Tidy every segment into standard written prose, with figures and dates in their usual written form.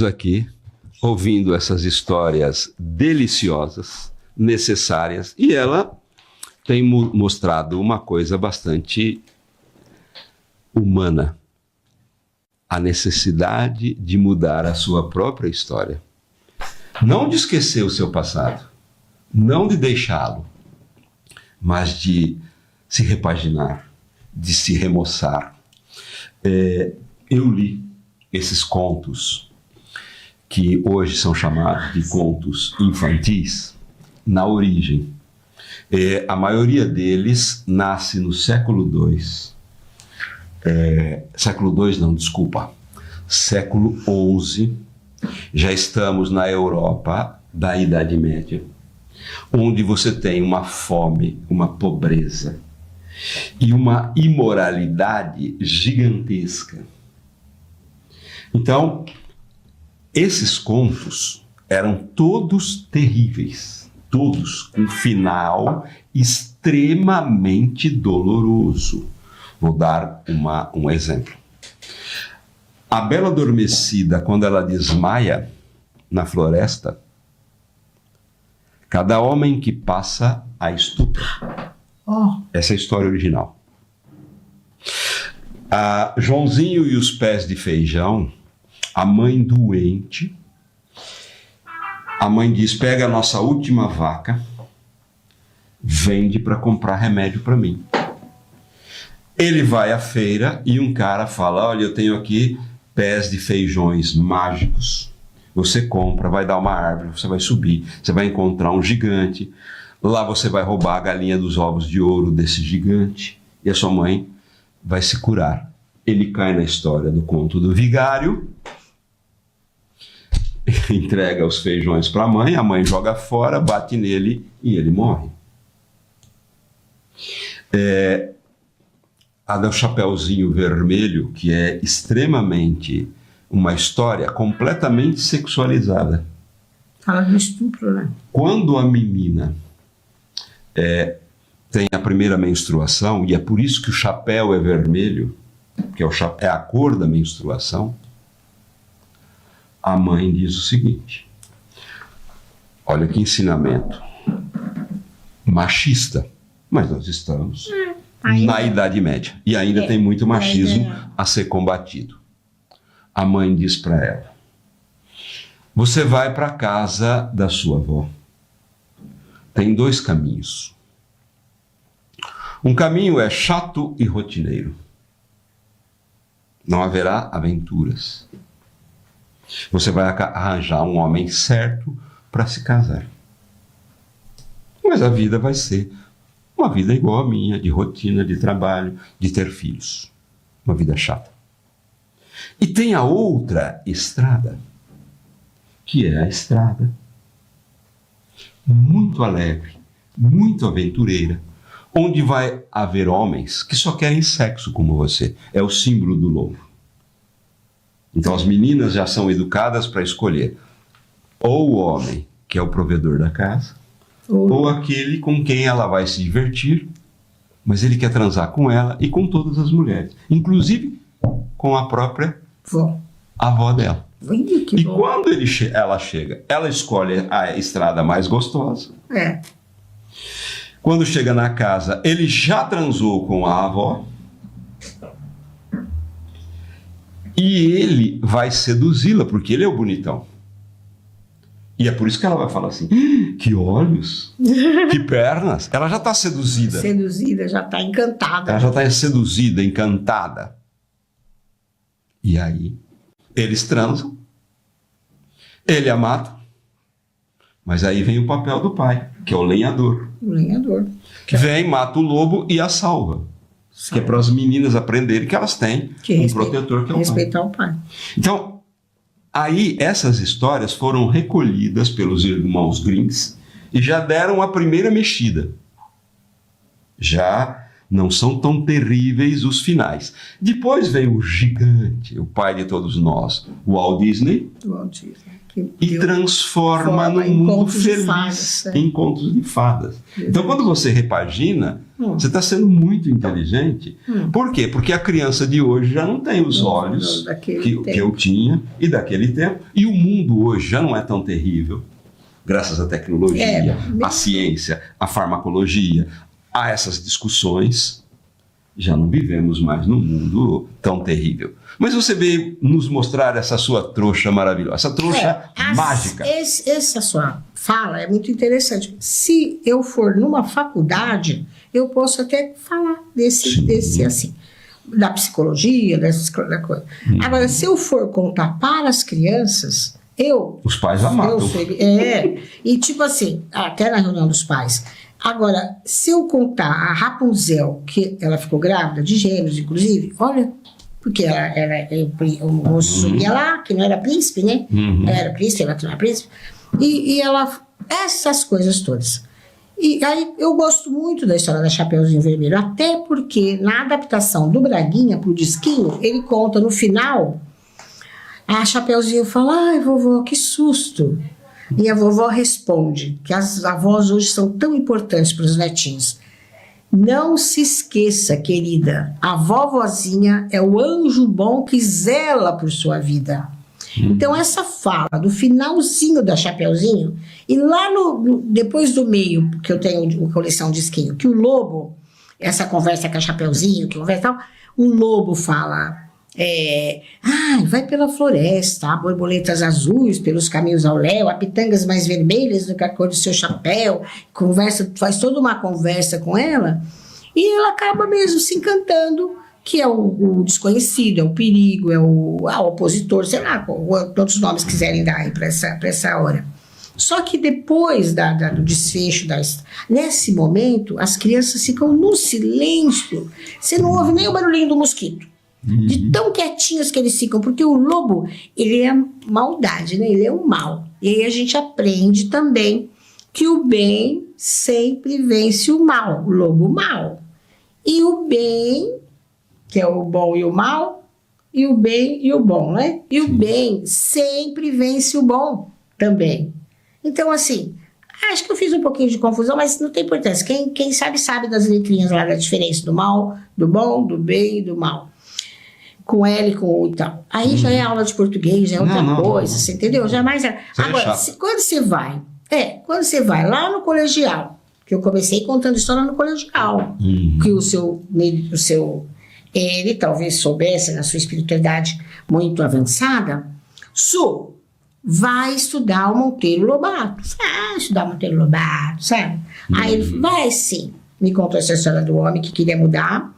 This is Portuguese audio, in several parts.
Aqui, ouvindo essas histórias deliciosas, necessárias, e ela tem mostrado uma coisa bastante humana: a necessidade de mudar a sua própria história. Não de esquecer o seu passado, não de deixá-lo, mas de se repaginar, de se remoçar. Eu li esses contos, que hoje são chamados de contos infantis, na origem. A maioria deles nasce no século II. Século XI. Já estamos na Europa da Idade Média, onde você tem uma fome, uma pobreza e uma imoralidade gigantesca. Então, esses contos eram todos terríveis, todos com final extremamente doloroso. Vou dar um exemplo. A Bela Adormecida, quando ela desmaia na floresta, cada homem que passa a estupra. Essa é a história original. Joãozinho e os Pés de Feijão, a mãe doente, a mãe diz: pega a nossa última vaca, vende para comprar remédio para mim. Ele vai à feira e um cara fala: olha, eu tenho aqui pés de feijões mágicos. Você compra, vai dar uma árvore, você vai subir, você vai encontrar um gigante. Lá você vai roubar a galinha dos ovos de ouro desse gigante e a sua mãe vai se curar. Ele cai na história do conto do vigário, entrega os feijões para a mãe joga fora, bate nele e ele morre. A do Chapeuzinho Vermelho, que é extremamente uma história completamente sexualizada. Fala do estupro, né? Quando a menina tem a primeira menstruação, e é por isso que o chapéu é vermelho, que é a cor da menstruação, a mãe diz o seguinte: olha que ensinamento machista, mas nós estamos na Idade Média e ainda tem muito machismo a ser combatido. A mãe diz para ela: você vai para a casa da sua avó. Tem dois caminhos. Um caminho é chato e rotineiro. Não haverá aventuras. Você vai arranjar um homem certo para se casar. Mas a vida vai ser uma vida igual a minha, de rotina, de trabalho, de ter filhos. Uma vida chata. E tem a outra estrada, que é a estrada muito alegre, muito aventureira, onde vai haver homens que só querem sexo como você. É o símbolo do lobo. Então as meninas já são educadas para escolher ou o homem, que é o provedor da casa, ou aquele com quem ela vai se divertir, mas ele quer transar com ela e com todas as mulheres, inclusive com a própria avó dela. E quando ela chega, ela escolhe a estrada mais gostosa. Quando chega na casa, ele já transou com a avó. E ele vai seduzi-la, porque ele é o bonitão. E é por isso que ela vai falar assim: que olhos, que pernas. Ela já está seduzida. Seduzida, já está encantada. Ela já está seduzida, encantada. E aí, eles transam. Ele a mata. Mas aí vem o papel do pai, que é o lenhador. O lenhador. Vem, mata o lobo e a salva. Que é para as meninas aprenderem que elas têm um protetor, que é o pai. Respeitar o pai. Então, aí essas histórias foram recolhidas pelos irmãos Grimm e já deram a primeira mexida. Já Não são tão terríveis os finais. Depois veio o gigante, o pai de todos nós, o Walt Disney, e transforma num mundo feliz em contos de fadas. Então, quando você repagina, você está sendo muito inteligente. Por quê? Porque a criança de hoje já não tem os olhos que eu tinha e daquele tempo. E o mundo hoje já não é tão terrível, graças à tecnologia, à ciência, à farmacologia, a essas discussões. Já não vivemos mais num mundo tão terrível. Mas você veio nos mostrar essa sua trouxa maravilhosa, essa trouxa mágica. Essa sua fala é muito interessante. Se eu for numa faculdade, eu posso até falar desse assim, da psicologia, da coisa. Agora, se eu for contar para as crianças, os pais amatam. E tipo assim, até na reunião dos pais. Agora, se eu contar a Rapunzel, que ela ficou grávida, de gêmeos, inclusive, olha, porque o moço ia lá, que não era príncipe, né? Ela era príncipe, ela não era príncipe. E ela, essas coisas todas. E aí eu gosto muito da história da Chapeuzinho Vermelho, até porque na adaptação do Braguinha pro Disquinho, ele conta no final, a Chapeuzinho fala, ai vovó, que susto. E a vovó responde que as avós hoje são tão importantes para os netinhos. Não se esqueça, querida, a vovozinha é o anjo bom que zela por sua vida. Então essa fala do finalzinho da Chapeuzinho, e lá depois do meio, que eu tenho a coleção de Disquinho, que o lobo, essa conversa com a Chapeuzinho, que conversa tal, o lobo fala... vai pela floresta, há borboletas azuis pelos caminhos ao léu, há pitangas mais vermelhas do que a cor do seu chapéu, faz toda uma conversa com ela, e ela acaba mesmo se encantando, que é o desconhecido, é o perigo, é o opositor, sei lá, todos os nomes quiserem dar aí para essa hora. Só que depois do desfecho, nesse momento, as crianças ficam no silêncio, você não ouve nem o barulhinho do mosquito. De tão quietinhos que eles ficam, porque o lobo, ele é maldade, né? Ele é o mal. E aí a gente aprende também que o bem sempre vence o mal, o lobo mal. E o bem, que é o bom e o mal, e o bem e o bom, né? E o bem sempre vence o bom também. Então, assim, acho que eu fiz um pouquinho de confusão, mas não tem importância. Quem sabe das letrinhas lá da diferença do mal, do bom, do bem e do mal. Com L e com O e tal. Aí já é aula de português, já é outra coisa, você entendeu? Já é mais... Agora, quando você vai lá no colegial, que eu comecei contando história no colegial, que ele talvez soubesse, na sua espiritualidade muito avançada, vai estudar o Monteiro Lobato. Estudar o Monteiro Lobato, sabe? Aí ele vai sim, me contou essa história do homem que queria mudar,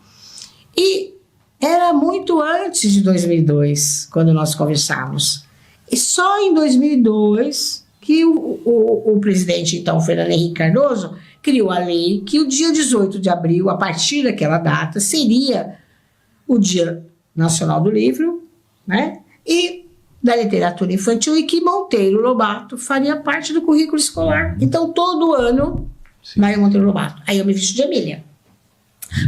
e era muito antes de 2002, quando nós conversávamos. E só em 2002 que o presidente, então, Fernando Henrique Cardoso, criou a lei que o dia 18 de abril, a partir daquela data, seria o Dia Nacional do Livro, né? E da literatura infantil, e que Monteiro Lobato faria parte do currículo escolar. Então, todo ano, vai o Monteiro Lobato. Aí eu me visto de Emília.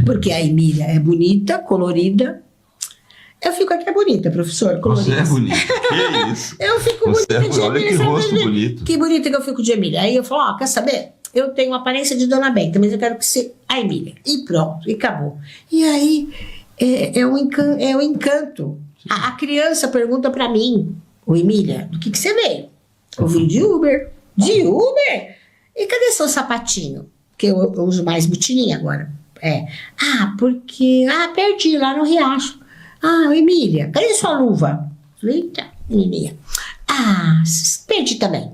Porque a Emília é bonita, colorida. Eu fico até bonita, professor. Colorida. Você é bonita. Que isso? Eu fico bonita de Emília. Olha que rosto bonito. Que bonita que eu fico de Emília. Aí eu falo, quer saber? Eu tenho a aparência de Dona Benta, mas eu quero que você... A Emília. E pronto, e acabou. E aí, é um encanto. A criança pergunta pra mim, Emília, do que você veio? Eu vim de Uber. De Uber? E cadê seu sapatinho? Porque eu uso mais botininha agora. Porque... perdi lá no Riacho. Emília, cadê sua luva? Falei, eita, menininha. Perdi também.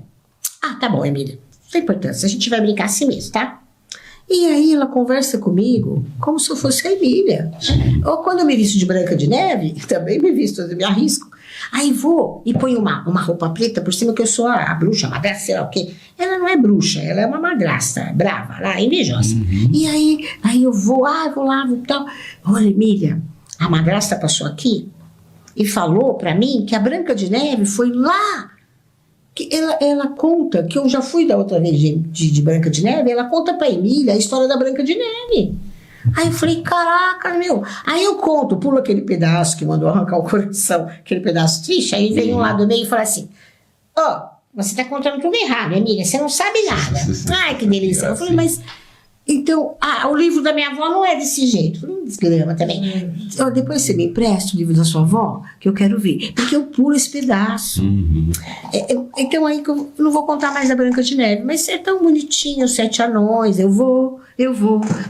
Tá bom, Emília. Não tem importância, a gente vai brincar assim mesmo, tá? E aí ela conversa comigo como se eu fosse a Emília. Ou quando eu me visto de Branca de Neve, também me visto, eu me arrisco. Aí vou e ponho uma roupa preta por cima, que eu sou a bruxa, a madrasta, sei lá o quê. Ela não é bruxa, ela é uma madrasta, brava, lá, invejosa. E aí eu vou lá, vou tal. Olha, Emília, a madrasta passou aqui e falou pra mim que a Branca de Neve foi lá. Que ela conta, que eu já fui da outra vez de Branca de Neve, ela conta pra Emília a história da Branca de Neve. Aí eu falei, caraca, meu. Aí eu conto, pulo aquele pedaço que mandou arrancar o coração, aquele pedaço triste, aí vem um lá do meio e fala assim, você tá contando tudo errado, amiga, você não sabe nada. Ai, que delícia. Eu falei, mas... Então, o livro da minha avó não é desse jeito. Eu falei, desgrama também. Depois você me empresta o livro da sua avó, que eu quero ver. Porque eu pulo esse pedaço. Então aí eu não vou contar mais da Branca de Neve, mas é tão bonitinho, os 7 anões, eu vou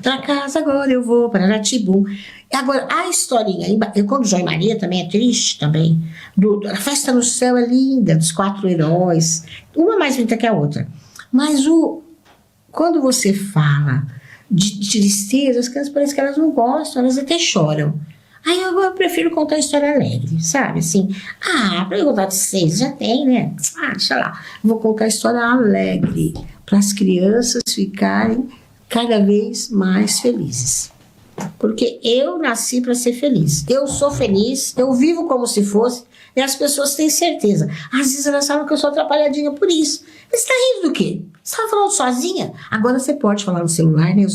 pra casa agora, eu vou para Aratibum. Agora, a historinha, quando João e Maria também é triste também, a Festa no Céu é linda, dos 4 heróis, uma mais bonita que a outra. Mas quando você fala de tristeza, as crianças parece que elas não gostam, elas até choram. Aí eu prefiro contar a história alegre, sabe? Assim, para eu contar de 6, já tem, né? Deixa lá. Vou contar a história alegre, para as crianças ficarem cada vez mais felizes. Porque eu nasci para ser feliz. Eu sou feliz, eu vivo como se fosse, e as pessoas têm certeza. Às vezes elas sabem que eu sou atrapalhadinha por isso. Mas você tá rindo do quê? Você estava falando sozinha? Agora você pode falar no celular, né?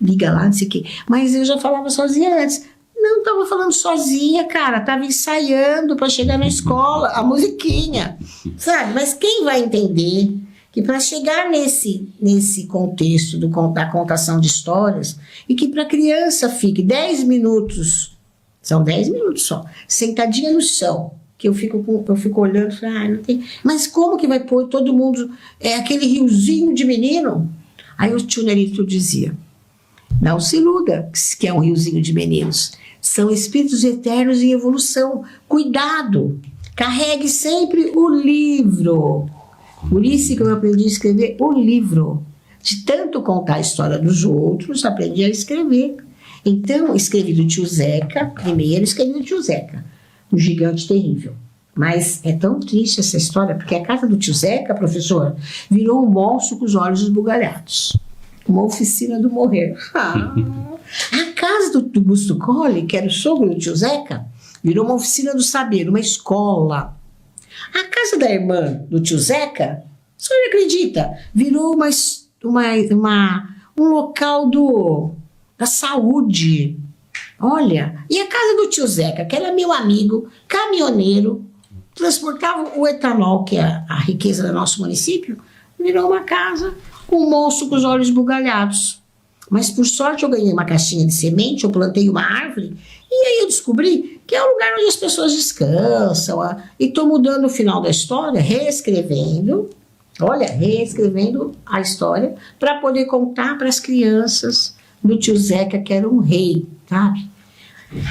Liga lá, não sei o quê. Mas eu já falava sozinha antes. Não estava falando sozinha, cara. Estava ensaiando para chegar na escola, a musiquinha. Sabe? Mas quem vai entender que para chegar nesse contexto da contação de histórias e que para a criança fique 10 minutos, são 10 minutos só, sentadinha no chão, que eu fico olhando e falo, não tem. Mas como que vai pôr todo mundo, aquele riozinho de menino? Aí o tio Nerito dizia, não se iluda que é um riozinho de meninos, são espíritos eternos em evolução, cuidado, carregue sempre o livro. Por isso que eu aprendi a escrever o livro. De tanto contar a história dos outros, aprendi a escrever. Então, escrevi do tio Zeca, primeiro escrevi do tio Zeca, o gigante terrível. Mas é tão triste essa história, porque a casa do tio Zeca, professor, virou um monstro com os olhos esbugalhados. Uma oficina do morrer. A casa do Busto Colli, que era o sogro do tio Zeca, virou uma oficina do saber, uma escola. A casa da irmã do tio Zeca, o senhor acredita, virou um local da saúde. Olha, e a casa do tio Zeca, que era meu amigo, caminhoneiro, transportava o etanol, que é a riqueza do nosso município, virou uma casa com um monstro com os olhos bugalhados. Mas por sorte eu ganhei uma caixinha de semente, eu plantei uma árvore, e aí eu descobri que é o lugar onde as pessoas descansam. E estou mudando o final da história, reescrevendo a história, para poder contar para as crianças do tio Zeca, que era um rei, sabe?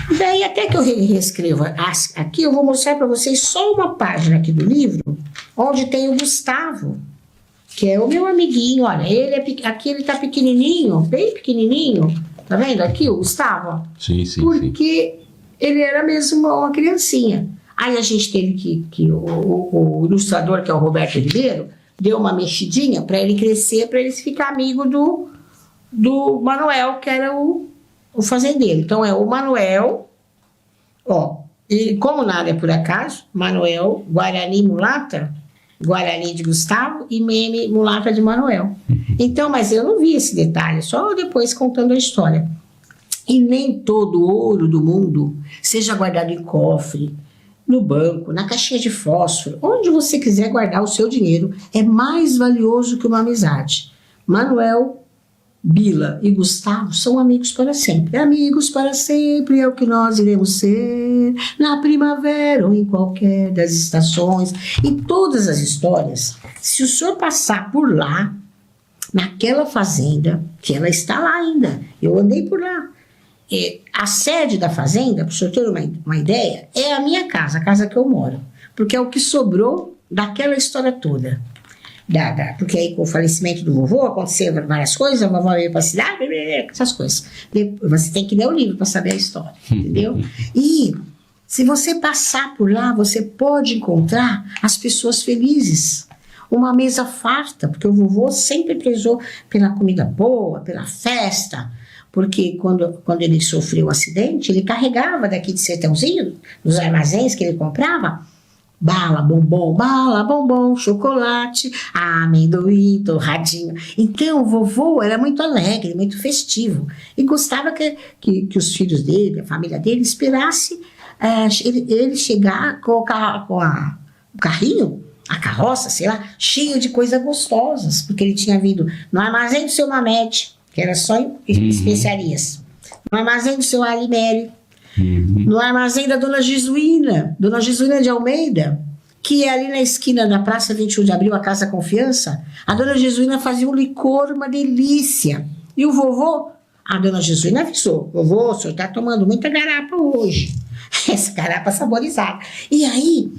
E daí, até que eu reescreva aqui, eu vou mostrar para vocês só uma página aqui do livro, onde tem o Gustavo, que é o meu amiguinho. Olha, aqui ele tá pequenininho, bem pequenininho. Tá vendo aqui o Gustavo? Sim. Porque ele era mesmo uma criancinha. Aí a gente teve que o ilustrador, que é o Roberto Ribeiro, deu uma mexidinha para ele crescer, para ele ficar amigo do Manuel, que era o fazendeiro. Então é o Manuel, e como nada é por acaso, Manuel, Guarani Mulata, Guarani de Gustavo e Meme Mulata de Manuel. Então, mas eu não vi esse detalhe, só depois contando a história. E nem todo ouro do mundo seja guardado em cofre, no banco, na caixinha de fósforo, onde você quiser guardar o seu dinheiro, é mais valioso que uma amizade. Manuel, Bila e Gustavo são amigos para sempre. Amigos para sempre é o que nós iremos ser na primavera ou em qualquer das estações. E todas as histórias, se o senhor passar por lá, naquela fazenda, que ela está lá ainda, eu andei por lá. A sede da fazenda, para o senhor ter uma ideia, é a minha casa, a casa que eu moro. Porque é o que sobrou daquela história toda. Porque aí com o falecimento do vovô aconteceram várias coisas, a vovó veio para a cidade, essas coisas. Você tem que ler o livro para saber a história, entendeu? E se você passar por lá, você pode encontrar as pessoas felizes. Uma mesa farta, porque o vovô sempre prezou pela comida boa, pela festa. Porque quando ele sofreu o acidente, ele carregava daqui de Sertãozinho, dos armazéns que ele comprava, bala, bombom, chocolate, amendoim, torradinho. Então, o vovô era muito alegre, muito festivo. E gostava que os filhos dele, a família dele, esperasse ele chegar com o carrinho, a carroça, sei lá, cheio de coisas gostosas, porque ele tinha vindo no armazém do seu Mamete, que era só especiarias, no armazém do seu Alimere, no armazém da Dona Jesuína de Almeida, que é ali na esquina da Praça 21 de Abril, a Casa Confiança. A Dona Jesuína fazia um licor, uma delícia. E o vovô, a Dona Jesuína avisou: vovô, o senhor está tomando muita garapa hoje. Essa garapa saborizada. E aí,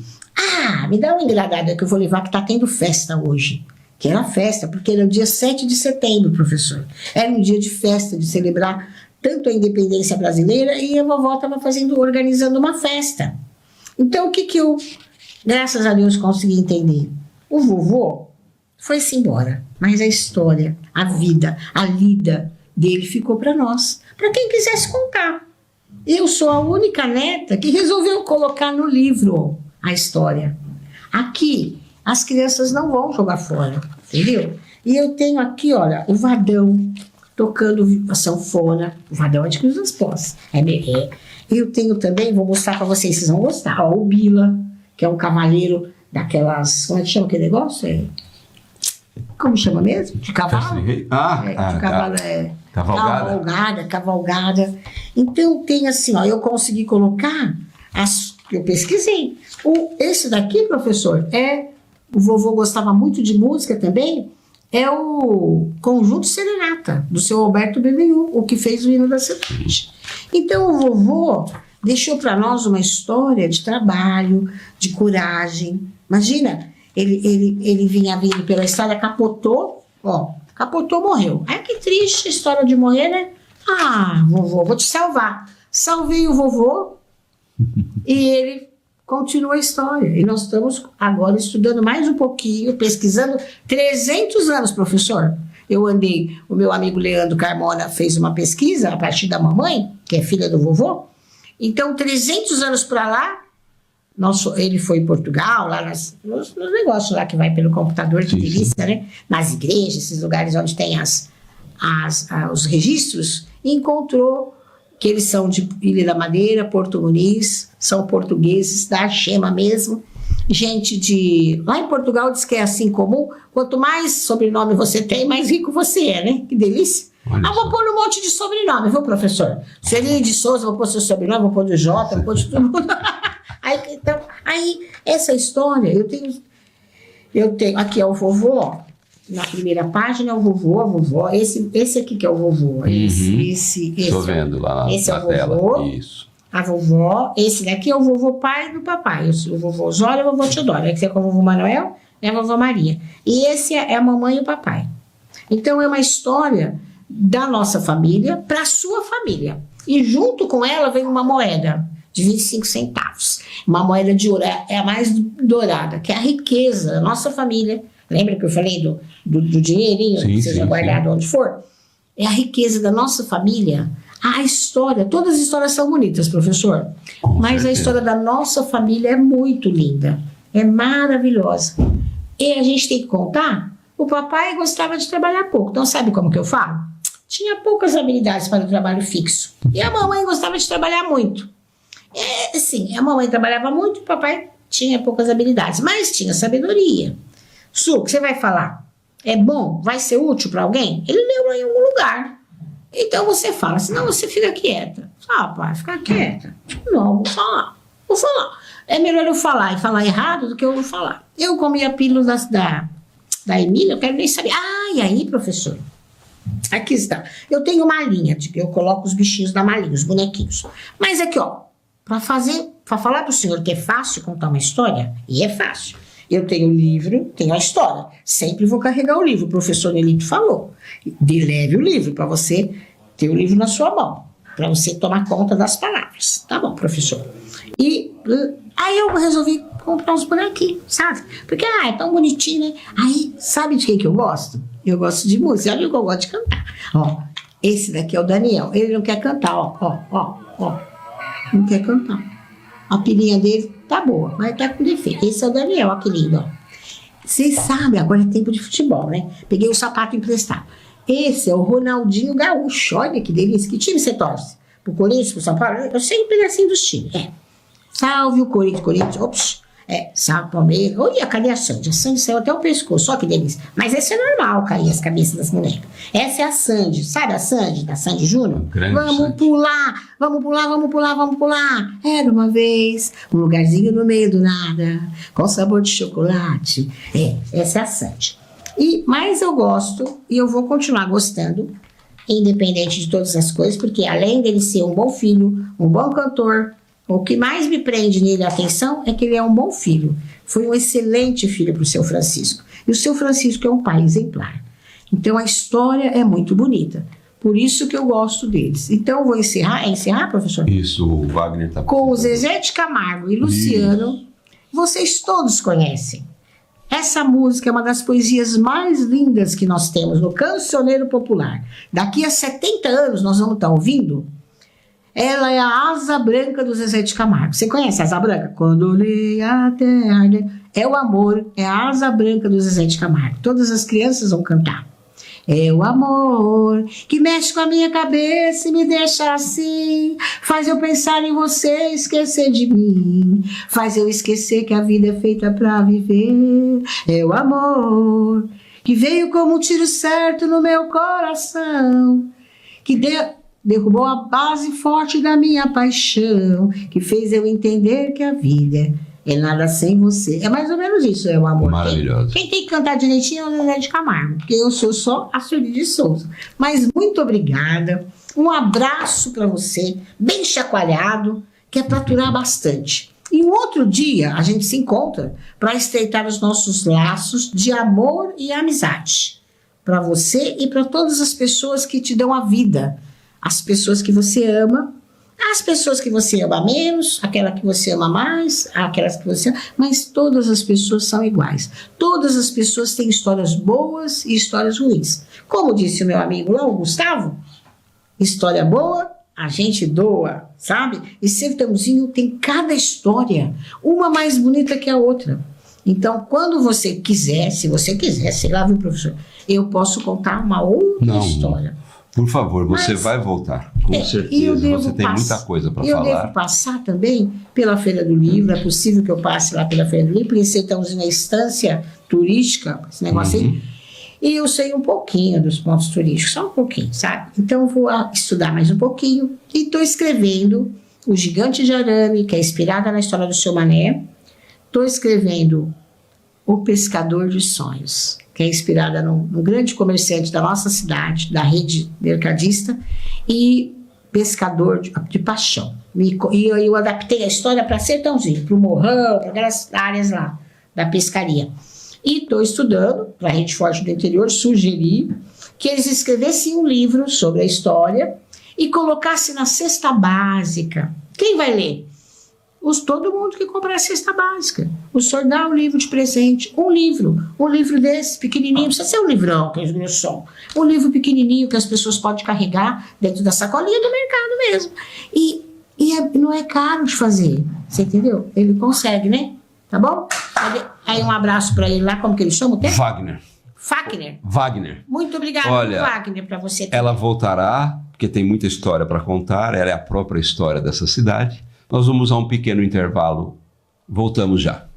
me dá uma engradada que eu vou levar, que está tendo festa hoje. Que era festa, porque era o dia 7 de setembro, professor. Era um dia de festa, de celebrar tanto a independência brasileira, e a vovó estava organizando uma festa. Então, o que eu, graças a Deus, consegui entender? O vovô foi-se embora, mas a história, a vida, a lida dele ficou para nós, para quem quisesse contar. Eu sou a única neta que resolveu colocar no livro a história. Aqui, as crianças não vão jogar fora, entendeu? E eu tenho aqui, olha, o Vadão tocando a sanfona. O Vadão é de Cruz das Poças. Eu tenho também, vou mostrar para vocês vão gostar. Ó, o Bila, que é um cavaleiro daquelas... Como é que chama aquele negócio? Como chama mesmo? De cavalo? De cavalo, cavalgada. Então tem assim, ó, eu consegui colocar eu pesquisei. Esse daqui, professor, o vovô gostava muito de música também. É o Conjunto Serenata, do seu Alberto Bebenhu, o que fez o hino da cidade. Então, o vovô deixou para nós uma história de trabalho, de coragem. Imagina, ele vinha vindo pela estrada, capotou, morreu. Ai, que triste a história de morrer, né? Vovô, vou te salvar. Salvei o vovô e ele continua a história. E nós estamos agora estudando mais um pouquinho, pesquisando 300 anos, professor. O meu amigo Leandro Carmona fez uma pesquisa a partir da mamãe, que é filha do vovô. Então, 300 anos para lá, ele foi em Portugal, lá nos negócios lá que vai pelo computador, que delícia, né? Nas igrejas, esses lugares onde tem os registros, e encontrou que eles são de Ilha da Madeira, Porto Muniz, são portugueses, da Chema mesmo. Gente lá em Portugal diz que é assim comum, quanto mais sobrenome você tem, mais rico você é, né? Que delícia. Vou pôr um monte de sobrenome, viu, professor? Celina de Souza, vou pôr seu sobrenome, vou pôr do Jota, vou pôr de todo mundo. Aí, essa história, eu tenho, aqui é o vovô, na primeira página é o vovô, a vovó, esse aqui que é o vovô, Estou vendo lá na tela, vovô, isso. A vovó, esse daqui é o vovô pai do papai, o vovô Zólia e o vovô Teodoro, esse é com o vovô Manuel e a vovó Maria, e esse é a mamãe e o papai. Então é uma história da nossa família para a sua família, e junto com ela vem uma moeda de 25 centavos, uma moeda de ouro, é a mais dourada, que é a riqueza da nossa família. Lembra que eu falei do dinheirinho, que seja guardado onde for? É a riqueza da nossa família. A história, todas as histórias são bonitas, professor, mas a história da nossa família é muito linda, é maravilhosa. E a gente tem que contar, o papai gostava de trabalhar pouco, então sabe como que eu falo? Tinha poucas habilidades para o trabalho fixo, e a mamãe gostava de trabalhar muito. Sim, a mamãe trabalhava muito, o papai tinha poucas habilidades, mas tinha sabedoria. Su, o que você vai falar? É bom? Vai ser útil para alguém? Ele leu em algum lugar. Então você fala, senão você fica quieta. Pai, fica quieta. Não, vou falar. É melhor eu falar e falar errado do que eu não falar. Eu comi a pílula da Emília, eu quero nem saber. E aí, professor? Aqui está. Eu tenho uma linha, eu coloco os bichinhos na malinha, os bonequinhos. Mas aqui, ó, para falar para o senhor que é fácil contar uma história, e é fácil. Eu tenho o livro, tenho a história. Sempre vou carregar o livro. O professor Nelito falou. Leve o livro para você ter o livro na sua mão. Para você tomar conta das palavras. Tá bom, professor. E aí eu resolvi comprar uns bonequinhos, sabe? Porque, é tão bonitinho, né? Aí, sabe de quem que eu gosto? Eu gosto de música. Sabe o que eu gosto de cantar? Ó, esse daqui é o Daniel. Ele não quer cantar, ó. Não quer cantar. A pilinha dele tá boa, mas tá com defeito. Esse é o Daniel, ó, querido, ó. Vocês sabem, agora é tempo de futebol, né? Peguei o sapato emprestado. Esse é o Ronaldinho Gaúcho. Olha que delícia. Que time você torce? Pro Corinthians, pro São Paulo? Eu sei um pedacinho dos times. Salve o Corinthians. Ops. Salve o Palmeiras. Olha, cadê a Sandy? A Sandy saiu até o pescoço. Só que delícia. Mas esse é normal cair as cabeças das bonecas. Essa é a Sandy. Sabe a Sandy? Da Sandy Júnior? Vamos Sandy. pular. Vamos pular, vamos pular, vamos pular. Era uma vez um lugarzinho no meio do nada, com sabor de chocolate. Essa é a Sandy. Mas eu gosto e eu vou continuar gostando, independente de todas as coisas, porque além dele ser um bom filho, um bom cantor, o que mais me prende nele a atenção é que ele é um bom filho. Foi um excelente filho para o seu Francisco. E o seu Francisco é um pai exemplar. Então a história é muito bonita. Por isso que eu gosto deles. Então eu vou encerrar. É encerrar, professor? Isso, o Wagner está com o Zezé de Camargo e Luciano. Isso. Vocês todos conhecem. Essa música é uma das poesias mais lindas que nós temos no cancioneiro popular. Daqui a 70 anos nós vamos estar ouvindo. Ela é a Asa Branca do Zezé de Camargo. Você conhece a Asa Branca? Quando olhei a terra... É o amor, é a Asa Branca do Zezé de Camargo. Todas as crianças vão cantar. É o amor que mexe com a minha cabeça e me deixa assim. Faz eu pensar em você e esquecer de mim. Faz eu esquecer que a vida é feita pra viver. É o amor que veio como um tiro certo no meu coração. Que derrubou a base forte da minha paixão. Que fez eu entender que a vida é nada sem você. É mais ou menos isso, é o amor. Maravilhoso. Quem tem que cantar direitinho é o Zezé de Camargo, porque eu sou só a Sueli de Souza. Mas muito obrigada. Um abraço para você, bem chacoalhado, que é para aturar bastante. E um outro dia a gente se encontra para estreitar os nossos laços de amor e amizade. Para você e para todas as pessoas que te dão a vida. As pessoas que você ama. As pessoas que você ama menos, aquela que você ama mais, aquelas que você ama, mas todas as pessoas são iguais. Todas as pessoas têm histórias boas e histórias ruins. Como disse o meu amigo lá, o Gustavo, história boa, a gente doa, sabe? E Sertãozinho tem cada história, uma mais bonita que a outra. Então, quando você quiser, se você quiser, sei lá, viu, professor, eu posso contar uma outra história. Por favor, você vai voltar, com certeza. Você tem muita coisa para falar. Eu devo passar também pela Feira do Livro. É possível que eu passe lá pela Feira do Livro, porque Sertãozinho é estância turística, esse negócio aí. E eu sei um pouquinho dos pontos turísticos, só um pouquinho, sabe? Então eu vou estudar mais um pouquinho. E estou escrevendo O Gigante de Arame, que é inspirada na história do Seu Mané. Estou escrevendo O Pescador de Sonhos, que é inspirada num grande comerciante da nossa cidade, da rede mercadista, e Pescador de Paixão. E eu adaptei a história para Sertãozinho, para o Morrão, para aquelas áreas lá da pescaria. E estou estudando, para a Rede Forte do Interior, sugeri que eles escrevessem um livro sobre a história e colocassem na cesta básica. Quem vai ler? Todo mundo que comprar a cesta básica. O senhor dá um livro de presente, um livro desse, pequenininho, precisa ser um livrão, que é grossão. Um livro pequenininho que as pessoas podem carregar dentro da sacolinha do mercado mesmo. E não é caro de fazer, você entendeu? Ele consegue, né? Tá bom? Aí um abraço para ele lá, como que ele chama o tempo? Wagner. Muito obrigada, Wagner, para você também. Ela voltará, porque tem muita história para contar, ela é a própria história dessa cidade. Nós vamos a um pequeno intervalo. Voltamos já.